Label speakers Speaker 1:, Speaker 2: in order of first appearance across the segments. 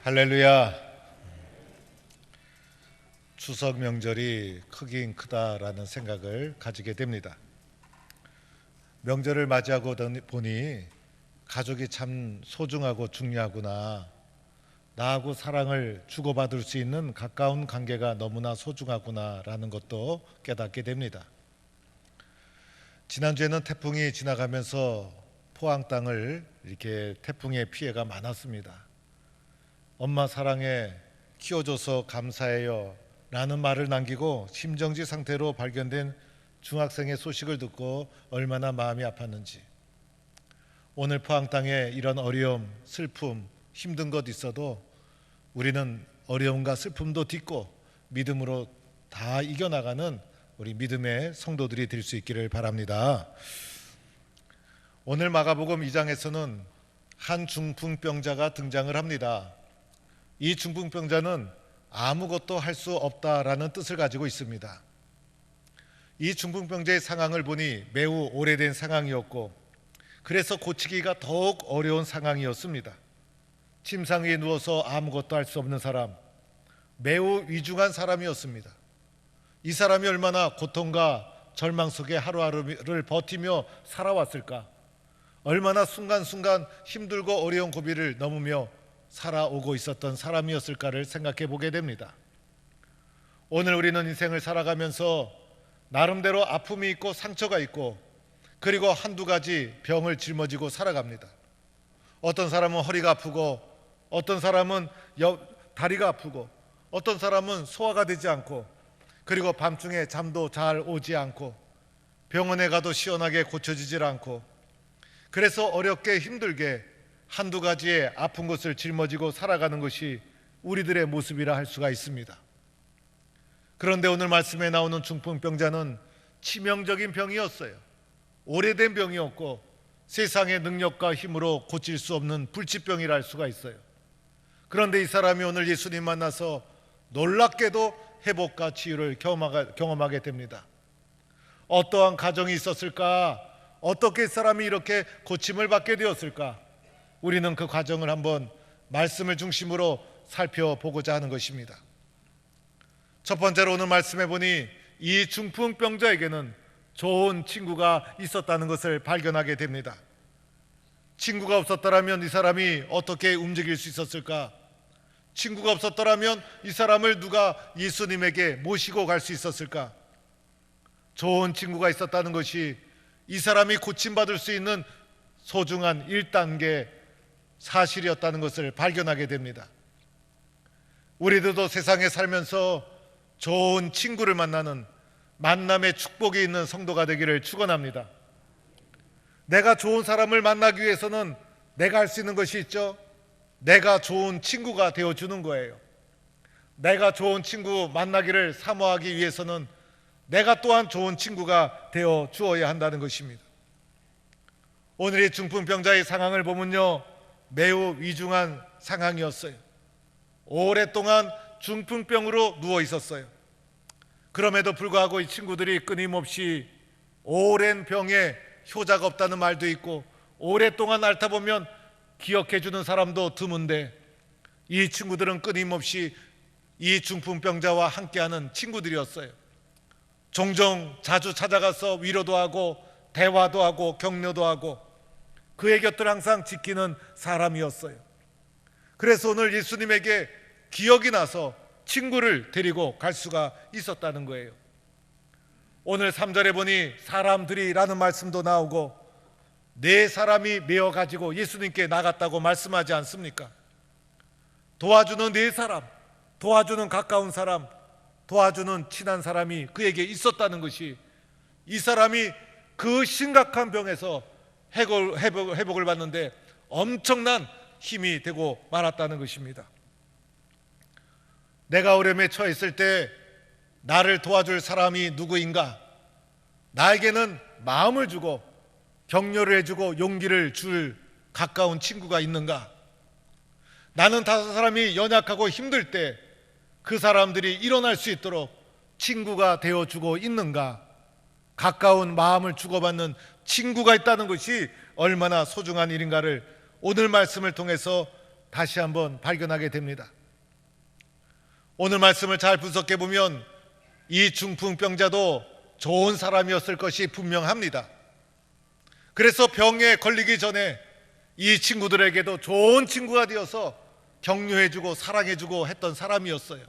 Speaker 1: 할렐루야. 추석 명절이 크긴 크다라는 생각을 가지게 됩니다. 명절을 맞이하고 보니 가족이 참 소중하고 중요하구나, 나하고 사랑을 주고받을 수 있는 가까운 관계가 너무나 소중하구나 라는 것도 깨닫게 됩니다. 지난주에는 태풍이 지나가면서 포항 땅을 이렇게 태풍의 피해가 많았습니다. 엄마 사랑해, 키워줘서 감사해요 라는 말을 남기고 심정지 상태로 발견된 중학생의 소식을 듣고 얼마나 마음이 아팠는지, 오늘 포항 땅에 이런 어려움, 슬픔, 힘든 것 있어도 우리는 어려움과 슬픔도 딛고 믿음으로 다 이겨나가는 우리 믿음의 성도들이 될 수 있기를 바랍니다. 오늘 마가복음 2장에서는 한 중풍병자가 등장을 합니다. 이 중풍병자는 아무것도 할 수 없다라는 뜻을 가지고 있습니다. 이 중풍병자의 상황을 보니 매우 오래된 상황이었고, 그래서 고치기가 더욱 어려운 상황이었습니다. 침상 위에 누워서 아무것도 할 수 없는 사람, 매우 위중한 사람이었습니다. 이 사람이 얼마나 고통과 절망 속에 하루하루를 버티며 살아왔을까, 얼마나 순간순간 힘들고 어려운 고비를 넘으며 살아오고 있었던 사람이었을까를 생각해 보게 됩니다. 오늘 우리는 인생을 살아가면서 나름대로 아픔이 있고 상처가 있고, 그리고 한두 가지 병을 짊어지고 살아갑니다. 어떤 사람은 허리가 아프고, 어떤 사람은 다리가 아프고, 어떤 사람은 소화가 되지 않고, 그리고 밤중에 잠도 잘 오지 않고, 병원에 가도 시원하게 고쳐지질 않고, 그래서 어렵게 힘들게 한두 가지의 아픈 것을 짊어지고 살아가는 것이 우리들의 모습이라 할 수가 있습니다. 그런데 오늘 말씀에 나오는 중풍병자는 치명적인 병이었어요. 오래된 병이었고 세상의 능력과 힘으로 고칠 수 없는 불치병이라 할 수가 있어요. 그런데 이 사람이 오늘 예수님 만나서 놀랍게도 회복과 치유를 경험하게 됩니다. 어떠한 가정이 있었을까? 어떻게 이 사람이 이렇게 고침을 받게 되었을까? 우리는 그 과정을 한번 말씀을 중심으로 살펴보고자 하는 것입니다. 첫 번째로 오늘 말씀해 보니 이 중풍병자에게는 좋은 친구가 있었다는 것을 발견하게 됩니다. 친구가 없었더라면 이 사람이 어떻게 움직일 수 있었을까? 친구가 없었더라면 이 사람을 누가 예수님에게 모시고 갈 수 있었을까? 좋은 친구가 있었다는 것이 이 사람이 고침받을 수 있는 소중한 1단계 사실이었다는 것을 발견하게 됩니다. 우리들도 세상에 살면서 좋은 친구를 만나는 만남의 축복이 있는 성도가 되기를 축원합니다. 내가 좋은 사람을 만나기 위해서는 내가 할 수 있는 것이 있죠. 내가 좋은 친구가 되어주는 거예요. 내가 좋은 친구 만나기를 사모하기 위해서는 내가 또한 좋은 친구가 되어 주어야 한다는 것입니다. 오늘의 중풍병자의 상황을 보면요, 매우 위중한 상황이었어요. 오랫동안 중풍병으로 누워 있었어요. 그럼에도 불구하고 이 친구들이 끊임없이 오랜 병에 효자가 없다는 말도 있고, 오랫동안 앓다 보면 기억해 주는 사람도 드문데, 이 친구들은 끊임없이 이 중풍병자와 함께하는 친구들이었어요. 종종 자주 찾아가서 위로도 하고 대화도 하고 격려도 하고 그의 곁을 항상 지키는 사람이었어요. 그래서 오늘 예수님에게 기억이 나서 친구를 데리고 갈 수가 있었다는 거예요. 오늘 3절에 보니 사람들이라는 말씀도 나오고 네 사람이 메어 가지고 예수님께 나갔다고 말씀하지 않습니까? 도와주는 네 사람, 도와주는 가까운 사람, 도와주는 친한 사람이 그에게 있었다는 것이, 이 사람이 그 심각한 병에서 회복을 받는데 엄청난 힘이 되고 말았다는 것입니다. 내가 어려움에 처했을 때 나를 도와줄 사람이 누구인가? 나에게는 마음을 주고 격려를 해주고 용기를 줄 가까운 친구가 있는가? 나는 다른 사람이 연약하고 힘들 때 그 사람들이 일어날 수 있도록 친구가 되어주고 있는가? 가까운 마음을 주고받는 친구가 있다는 것이 얼마나 소중한 일인가를 오늘 말씀을 통해서 다시 한번 발견하게 됩니다. 오늘 말씀을 잘 분석해 보면 이 중풍병자도 좋은 사람이었을 것이 분명합니다. 그래서 병에 걸리기 전에 이 친구들에게도 좋은 친구가 되어서 격려해주고 사랑해주고 했던 사람이었어요.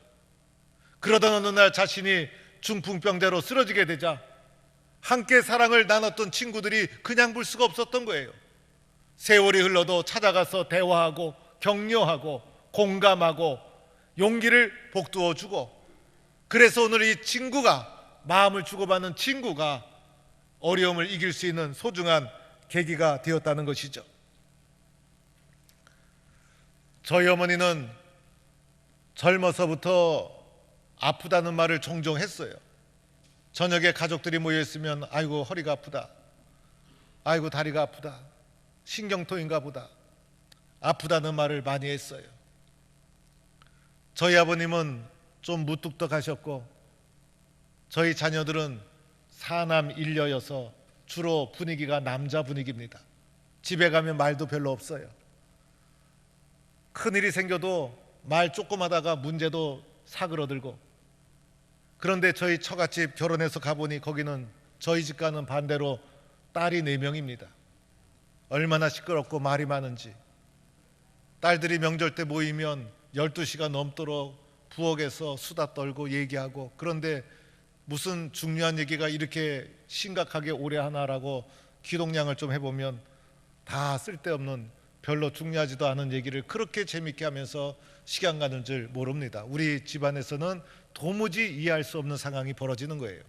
Speaker 1: 그러던 어느 날 자신이 중풍병자로 쓰러지게 되자 함께 사랑을 나눴던 친구들이 그냥 볼 수가 없었던 거예요. 세월이 흘러도 찾아가서 대화하고 격려하고 공감하고 용기를 북돋워 주고, 그래서 오늘 이 친구가, 마음을 주고받는 친구가 어려움을 이길 수 있는 소중한 계기가 되었다는 것이죠. 저희 어머니는 젊어서부터 아프다는 말을 종종 했어요. 저녁에 가족들이 모여있으면 아이고 허리가 아프다, 아이고 다리가 아프다, 신경통인가 보다, 아프다는 말을 많이 했어요. 저희 아버님은 좀 무뚝뚝하셨고 저희 자녀들은 사남 일녀여서 주로 분위기가 남자 분위기입니다. 집에 가면 말도 별로 없어요. 큰일이 생겨도 말 조금 하다가 문제도 사그러들고, 그런데 저희 처갓집 결혼해서 가보니 거기는 저희 집과는 반대로 딸이 4명입니다. 얼마나 시끄럽고 말이 많은지. 딸들이 명절 때 모이면 12시가 넘도록 부엌에서 수다 떨고 얘기하고, 그런데 무슨 중요한 얘기가 이렇게 심각하게 오래 하나라고 기동량을 좀 해보면 다 쓸데없는 별로 중요하지도 않은 얘기를 그렇게 재밌게 하면서 시간 가는 줄 모릅니다. 우리 집안에서는 도무지 이해할 수 없는 상황이 벌어지는 거예요.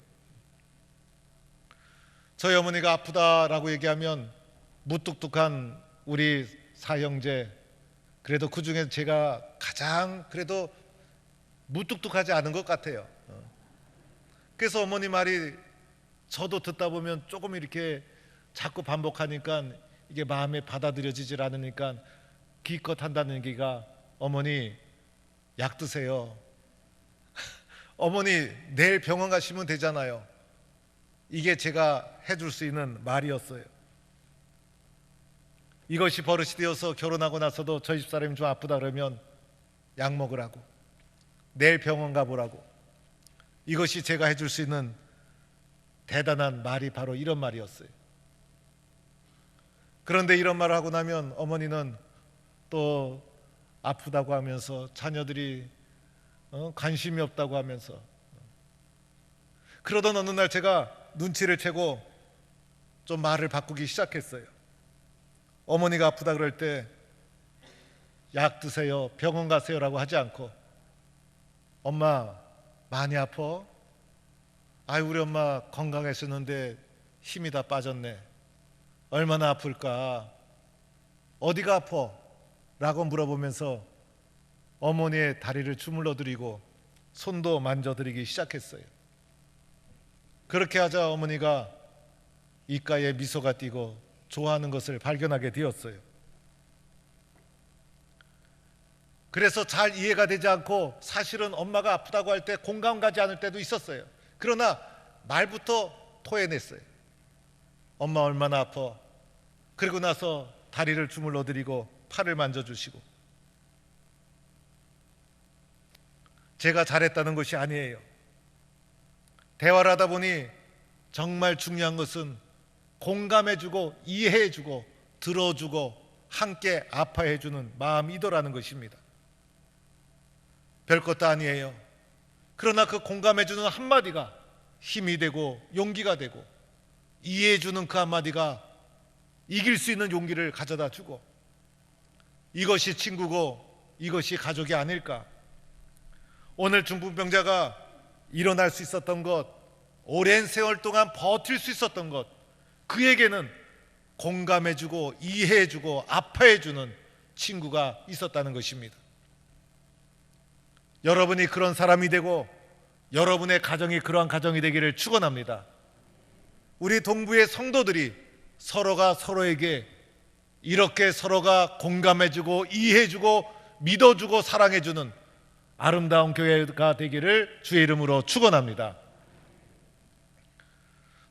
Speaker 1: 저희 어머니가 아프다라고 얘기하면 무뚝뚝한 우리 사형제, 그래도 그 중에 제가 가장 그래도 무뚝뚝하지 않은 것 같아요. 그래서 어머니 말이 저도 듣다 보면 조금 이렇게 자꾸 반복하니까 이게 마음에 받아들여지질 않으니까 기껏 한다는 얘기가 어머니 약 드세요. 어머니 내일 병원 가시면 되잖아요. 이게 제가 해줄 수 있는 말이었어요. 이것이 버릇이 되어서 결혼하고 나서도 저희 집사람이 좀 아프다 그러면 약 먹으라고, 내일 병원 가보라고, 이것이 제가 해줄 수 있는 대단한 말이 바로 이런 말이었어요. 그런데 이런 말을 하고 나면 어머니는 또 아프다고 하면서 자녀들이 관심이 없다고 하면서, 그러던 어느 날 제가 눈치를 채고 좀 말을 바꾸기 시작했어요. 어머니가 아프다 그럴 때 약 드세요, 병원 가세요라고 하지 않고 엄마 많이 아파? 아유 우리 엄마 건강했었는데 힘이 다 빠졌네. 얼마나 아플까? 어디가 아파? 라고 물어보면서 어머니의 다리를 주물러 드리고 손도 만져드리기 시작했어요. 그렇게 하자 어머니가 입가에 미소가 띄고 좋아하는 것을 발견하게 되었어요. 그래서 잘 이해가 되지 않고 사실은 엄마가 아프다고 할 때 공감 가지 않을 때도 있었어요. 그러나 말부터 토해냈어요. 엄마 얼마나 아파? 그리고 나서 다리를 주물러 드리고 팔을 만져주시고. 제가 잘했다는 것이 아니에요. 대화를 하다 보니 정말 중요한 것은 공감해주고 이해해주고 들어주고 함께 아파해주는 마음이더라는 것입니다. 별것도 아니에요. 그러나 그 공감해주는 한마디가 힘이 되고 용기가 되고, 이해해주는 그 한마디가 이길 수 있는 용기를 가져다 주고, 이것이 친구고 이것이 가족이 아닐까. 오늘 중풍병자가 일어날 수 있었던 것, 오랜 세월 동안 버틸 수 있었던 것, 그에게는 공감해주고 이해해주고 아파해주는 친구가 있었다는 것입니다. 여러분이 그런 사람이 되고 여러분의 가정이 그러한 가정이 되기를 축원합니다. 우리 동부의 성도들이 서로가 서로에게 이렇게 서로가 공감해주고 이해해주고 믿어주고 사랑해주는 아름다운 교회가 되기를 주의 이름으로 축원합니다.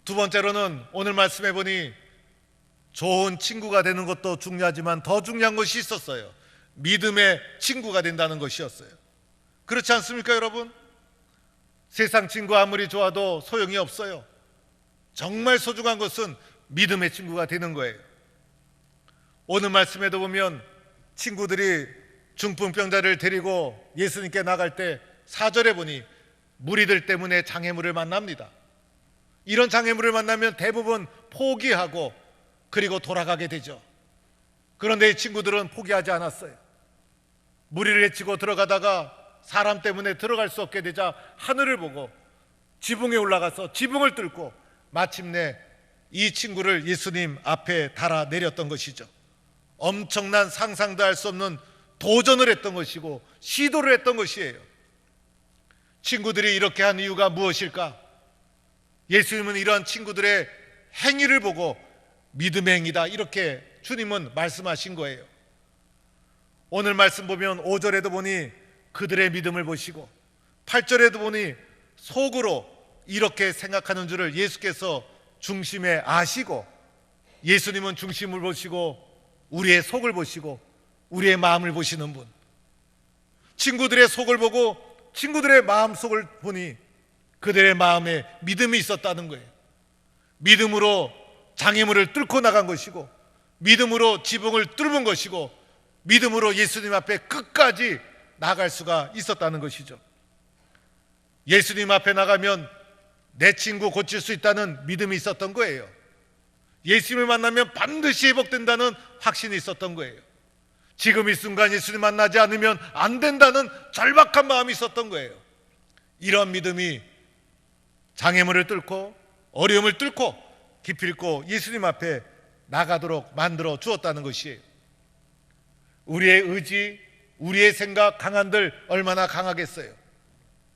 Speaker 1: 두 번째로는 오늘 말씀해 보니 좋은 친구가 되는 것도 중요하지만 더 중요한 것이 있었어요. 믿음의 친구가 된다는 것이었어요. 그렇지 않습니까, 여러분? 세상 친구 아무리 좋아도 소용이 없어요. 정말 소중한 것은 믿음의 친구가 되는 거예요. 오늘 말씀에도 보면 친구들이 중풍병자를 데리고 예수님께 나갈 때 4절에 보니 무리들 때문에 장애물을 만납니다. 이런 장애물을 만나면 대부분 포기하고 그리고 돌아가게 되죠. 그런데 이 친구들은 포기하지 않았어요. 무리를 헤치고 들어가다가 사람 때문에 들어갈 수 없게 되자 하늘을 보고 지붕에 올라가서 지붕을 뚫고 마침내 이 친구를 예수님 앞에 달아 내렸던 것이죠. 엄청난 상상도 할 수 없는 도전을 했던 것이고 시도를 했던 것이에요. 친구들이 이렇게 한 이유가 무엇일까? 예수님은 이러한 친구들의 행위를 보고 믿음의 행위다, 이렇게 주님은 말씀하신 거예요. 오늘 말씀 보면 5절에도 보니 그들의 믿음을 보시고 8절에도 보니 속으로 이렇게 생각하는 줄을 예수께서 중심에 아시고, 예수님은 중심을 보시고 우리의 속을 보시고 우리의 마음을 보시는 분, 친구들의 속을 보고 친구들의 마음속을 보니 그들의 마음에 믿음이 있었다는 거예요. 믿음으로 장애물을 뚫고 나간 것이고 믿음으로 지붕을 뚫은 것이고 믿음으로 예수님 앞에 끝까지 나갈 수가 있었다는 것이죠. 예수님 앞에 나가면 내 친구 고칠 수 있다는 믿음이 있었던 거예요. 예수님을 만나면 반드시 회복된다는 확신이 있었던 거예요. 지금 이 순간 예수님 만나지 않으면 안 된다는 절박한 마음이 있었던 거예요. 이런 믿음이 장애물을 뚫고 어려움을 뚫고 기필코 예수님 앞에 나가도록 만들어 주었다는 것이에요. 우리의 의지, 우리의 생각 강한들 얼마나 강하겠어요.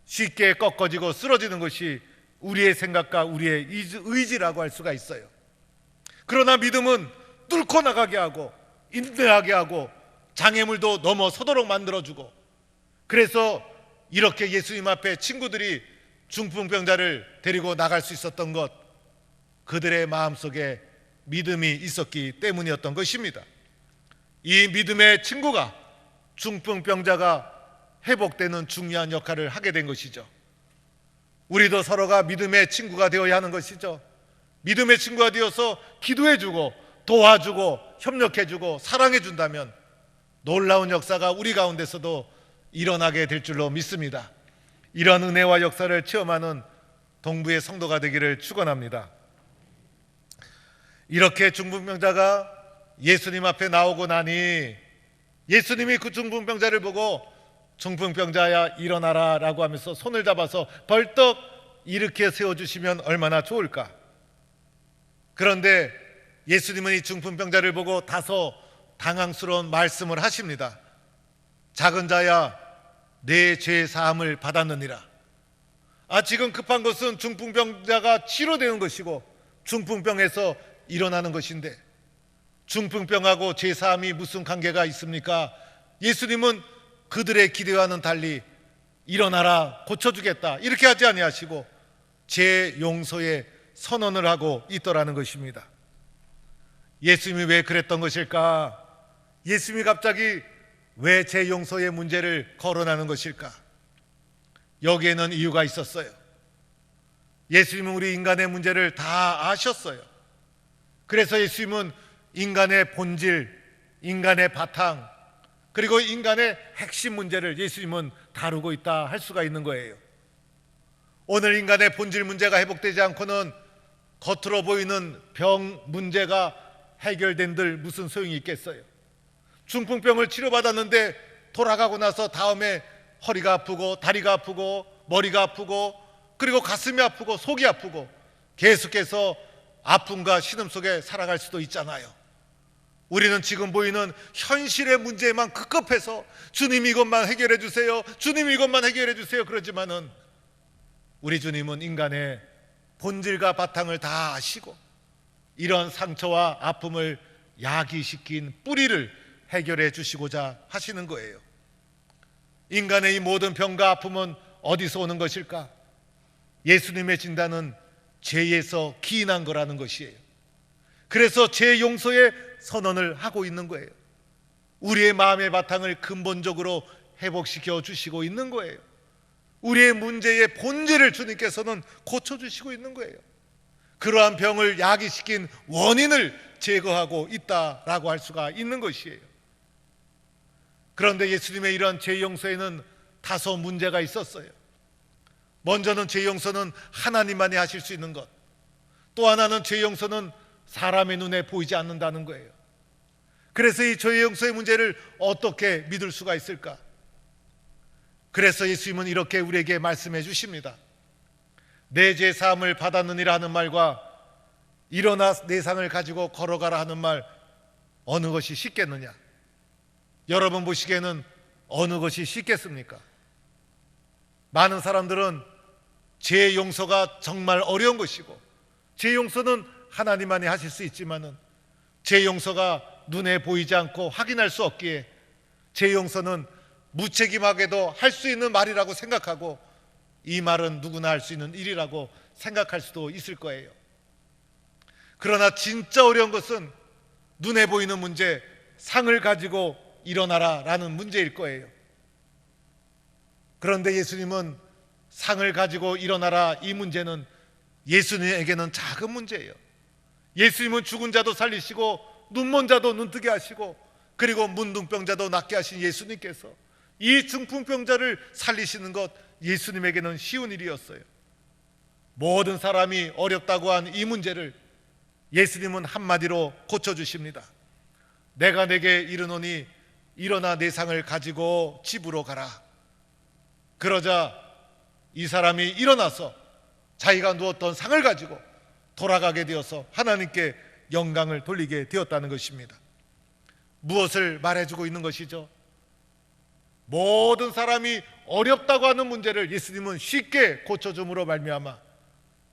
Speaker 1: 쉽게 꺾어지고 쓰러지는 것이 우리의 생각과 우리의 의지라고 할 수가 있어요. 그러나 믿음은 뚫고 나가게 하고 인내하게 하고 장애물도 넘어서도록 만들어주고, 그래서 이렇게 예수님 앞에 친구들이 중풍병자를 데리고 나갈 수 있었던 것, 그들의 마음속에 믿음이 있었기 때문이었던 것입니다. 이 믿음의 친구가 중풍병자가 회복되는 중요한 역할을 하게 된 것이죠. 우리도 서로가 믿음의 친구가 되어야 하는 것이죠. 믿음의 친구가 되어서 기도해주고 도와주고 협력해주고 사랑해준다면 놀라운 역사가 우리 가운데서도 일어나게 될 줄로 믿습니다. 이런 은혜와 역사를 체험하는 동부의 성도가 되기를 축원합니다. 이렇게 중풍병자가 예수님 앞에 나오고 나니 예수님이 그 중풍병자를 보고 중풍병자야 일어나라 라고 하면서 손을 잡아서 벌떡 일으켜 세워주시면 얼마나 좋을까. 그런데 예수님은 이 중풍병자를 보고 다소 당황스러운 말씀을 하십니다. 작은 자야 내 죄 사함을 받았느니라. 지금 급한 것은 중풍병자가 치료되는 것이고 중풍병에서 일어나는 것인데 중풍병하고 죄 사함이 무슨 관계가 있습니까? 예수님은 그들의 기대와는 달리 일어나라 고쳐주겠다 이렇게 하지 아니하시고 죄 용서의 선언을 하고 있더라는 것입니다. 예수님이 왜 그랬던 것일까? 예수님이 갑자기 왜 죄 용서의 문제를 거론하는 것일까? 여기에는 이유가 있었어요. 예수님은 우리 인간의 문제를 다 아셨어요. 그래서 예수님은 인간의 본질, 인간의 바탕, 그리고 인간의 핵심 문제를 예수님은 다루고 있다 할 수가 있는 거예요. 오늘 인간의 본질 문제가 회복되지 않고는 겉으로 보이는 병 문제가 해결된들 무슨 소용이 있겠어요? 중풍병을 치료받았는데 돌아가고 나서 다음에 허리가 아프고 다리가 아프고 머리가 아프고 그리고 가슴이 아프고 속이 아프고 계속해서 아픔과 신음 속에 살아갈 수도 있잖아요. 우리는 지금 보이는 현실의 문제에만 급급해서 주님 이것만 해결해 주세요, 주님 이것만 해결해 주세요 그러지만은 우리 주님은 인간의 본질과 바탕을 다 아시고 이런 상처와 아픔을 야기시킨 뿌리를 해결해 주시고자 하시는 거예요. 인간의 이 모든 병과 아픔은 어디서 오는 것일까? 예수님의 진단은 죄에서 기인한 거라는 것이에요. 그래서 죄 용서의 선언을 하고 있는 거예요. 우리의 마음의 바탕을 근본적으로 회복시켜 주시고 있는 거예요. 우리의 문제의 본질을 주님께서는 고쳐주시고 있는 거예요. 그러한 병을 야기시킨 원인을 제거하고 있다라고 할 수가 있는 것이에요. 그런데 예수님의 이러한 죄 용서에는 다소 문제가 있었어요. 먼저는 죄 용서는 하나님만이 하실 수 있는 것, 또 하나는 죄 용서는 사람의 눈에 보이지 않는다는 거예요. 그래서 이 죄 용서의 문제를 어떻게 믿을 수가 있을까? 그래서 예수님은 이렇게 우리에게 말씀해 주십니다. 내 죄 사함을 받았느니라 하는 말과 일어나 내 상을 가지고 걸어가라 하는 말, 어느 것이 쉽겠느냐? 여러분 보시기에는 어느 것이 쉽겠습니까? 많은 사람들은 죄 용서가 정말 어려운 것이고, 죄 용서는 하나님만이 하실 수 있지만은 죄 용서가 눈에 보이지 않고 확인할 수 없기에 죄 용서는 무책임하게도 할 수 있는 말이라고 생각하고, 이 말은 누구나 할 수 있는 일이라고 생각할 수도 있을 거예요. 그러나 진짜 어려운 것은 눈에 보이는 문제, 상을 가지고 일어나라 라는 문제일 거예요. 그런데 예수님은 상을 가지고 일어나라, 이 문제는 예수님에게는 작은 문제예요. 예수님은 죽은 자도 살리시고 눈먼 자도 눈뜨게 하시고, 그리고 문둥병자도 낫게 하신 예수님께서 이 중풍병자를 살리시는 것, 예수님에게는 쉬운 일이었어요. 모든 사람이 어렵다고 한 이 문제를 예수님은 한마디로 고쳐주십니다. 내가 내게 이르노니 일어나 내 상을 가지고 집으로 가라. 그러자 이 사람이 일어나서 자기가 누웠던 상을 가지고 돌아가게 되어서 하나님께 영광을 돌리게 되었다는 것입니다. 무엇을 말해주고 있는 것이죠? 모든 사람이 어렵다고 하는 문제를 예수님은 쉽게 고쳐줌으로 말미암아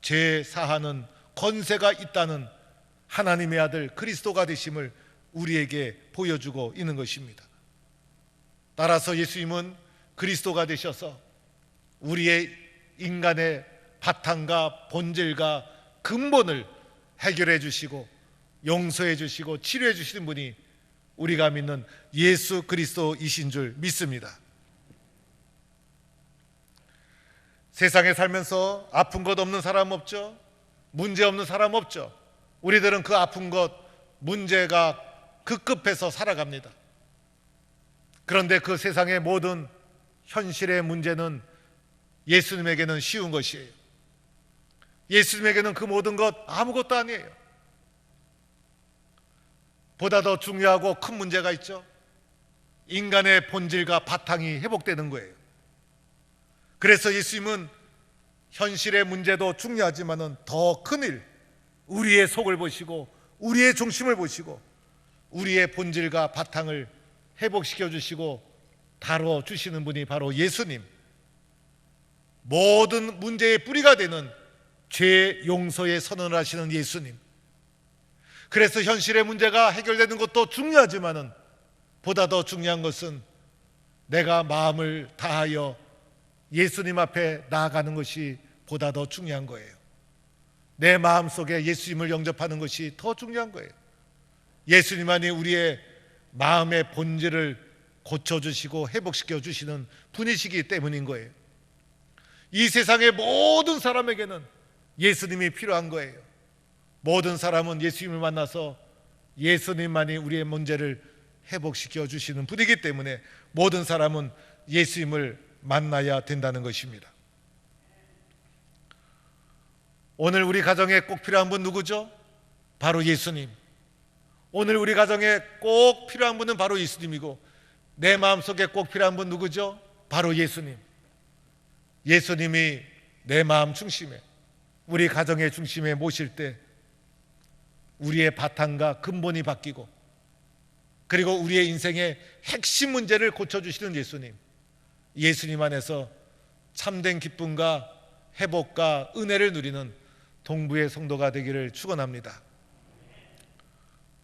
Speaker 1: 죄 사하는 권세가 있다는 하나님의 아들 그리스도가 되심을 우리에게 보여주고 있는 것입니다. 따라서 예수님은 그리스도가 되셔서 우리의 인간의 바탕과 본질과 근본을 해결해 주시고 용서해 주시고 치료해 주시는 분이 우리가 믿는 예수 그리스도이신 줄 믿습니다. 세상에 살면서 아픈 것 없는 사람 없죠? 문제 없는 사람 없죠? 우리들은 그 아픈 것, 문제가 급급해서 살아갑니다. 그런데 그 세상의 모든 현실의 문제는 예수님에게는 쉬운 것이에요. 예수님에게는 그 모든 것 아무것도 아니에요. 보다 더 중요하고 큰 문제가 있죠. 인간의 본질과 바탕이 회복되는 거예요. 그래서 예수님은 현실의 문제도 중요하지만은 더 큰 일, 우리의 속을 보시고 우리의 중심을 보시고 우리의 본질과 바탕을 회복시켜 주시고 다뤄 주시는 분이 바로 예수님, 모든 문제의 뿌리가 되는 죄 용서의 선언을 하시는 예수님. 그래서 현실의 문제가 해결되는 것도 중요하지만은 보다 더 중요한 것은 내가 마음을 다하여 예수님 앞에 나아가는 것이 보다 더 중요한 거예요. 내 마음속에 예수님을 영접하는 것이 더 중요한 거예요. 예수님만이 우리의 마음의 본질을 고쳐주시고 회복시켜 주시는 분이시기 때문인 거예요. 이 세상의 모든 사람에게는 예수님이 필요한 거예요. 모든 사람은 예수님을 만나서 예수님만이 우리의 문제를 회복시켜 주시는 분이기 때문에 모든 사람은 예수님을 만나야 된다는 것입니다. 오늘 우리 가정에 꼭 필요한 분 누구죠? 바로 예수님. 오늘 우리 가정에 꼭 필요한 분은 바로 예수님이고, 내 마음속에 꼭 필요한 분 누구죠? 바로 예수님. 예수님이 내 마음 중심에, 우리 가정의 중심에 모실 때 우리의 바탕과 근본이 바뀌고, 그리고 우리의 인생의 핵심 문제를 고쳐주시는 예수님, 예수님 안에서 참된 기쁨과 회복과 은혜를 누리는 동부의 성도가 되기를 축원합니다.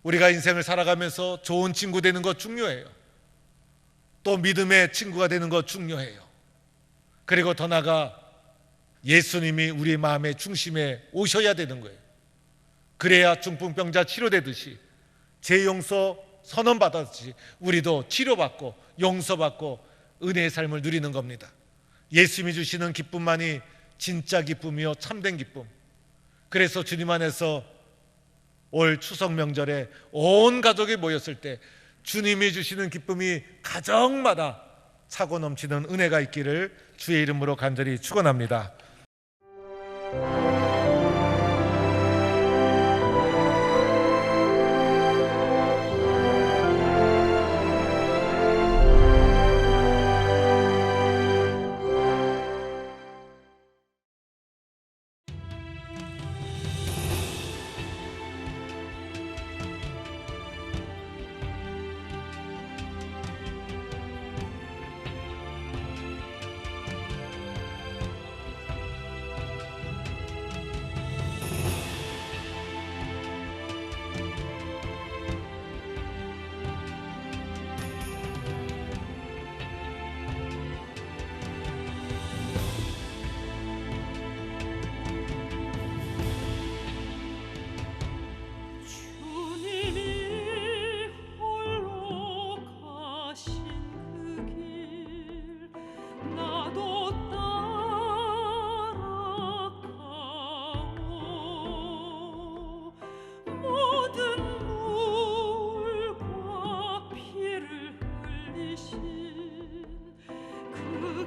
Speaker 1: 우리가 인생을 살아가면서 좋은 친구 되는 것 중요해요. 또 믿음의 친구가 되는 것 중요해요. 그리고 더 나아가 예수님이 우리 마음의 중심에 오셔야 되는 거예요. 그래야 중풍병자 치료되듯이 죄용서 선언받았듯이 우리도 치료받고 용서받고 은혜의 삶을 누리는 겁니다. 예수님이 주시는 기쁨만이 진짜 기쁨이요 참된 기쁨. 그래서 주님 안에서 올 추석 명절에 온 가족이 모였을 때 주님이 주시는 기쁨이 가정마다 차고 넘치는 은혜가 있기를 주의 이름으로 간절히 축원합니다.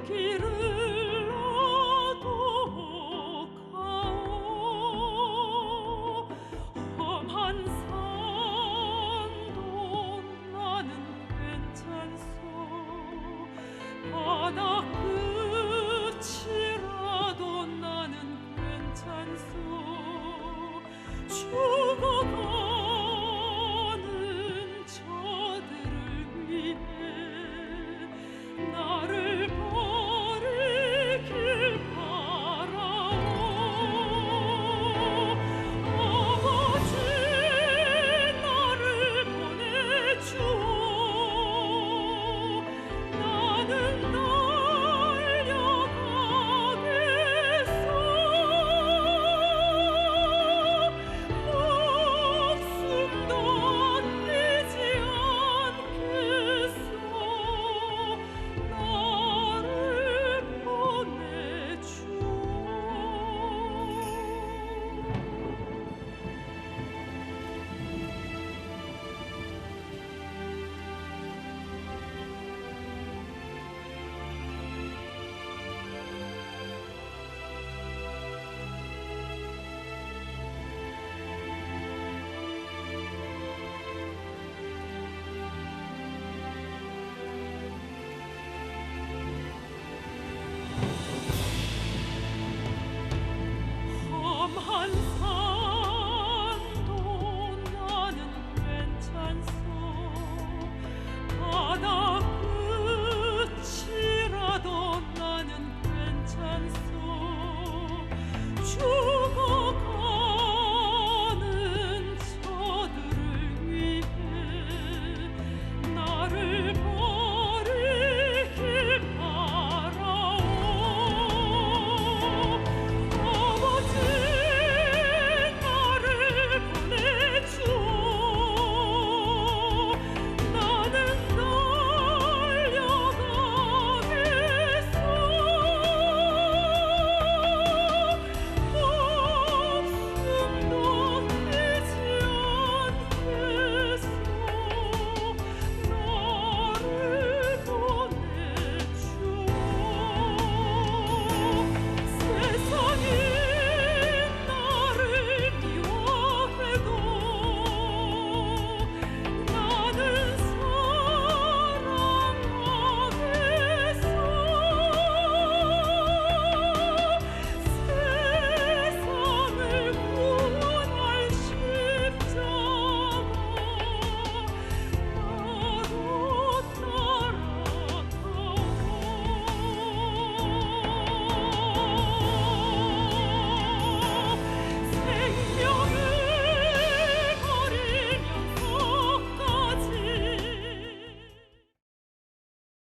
Speaker 2: 길을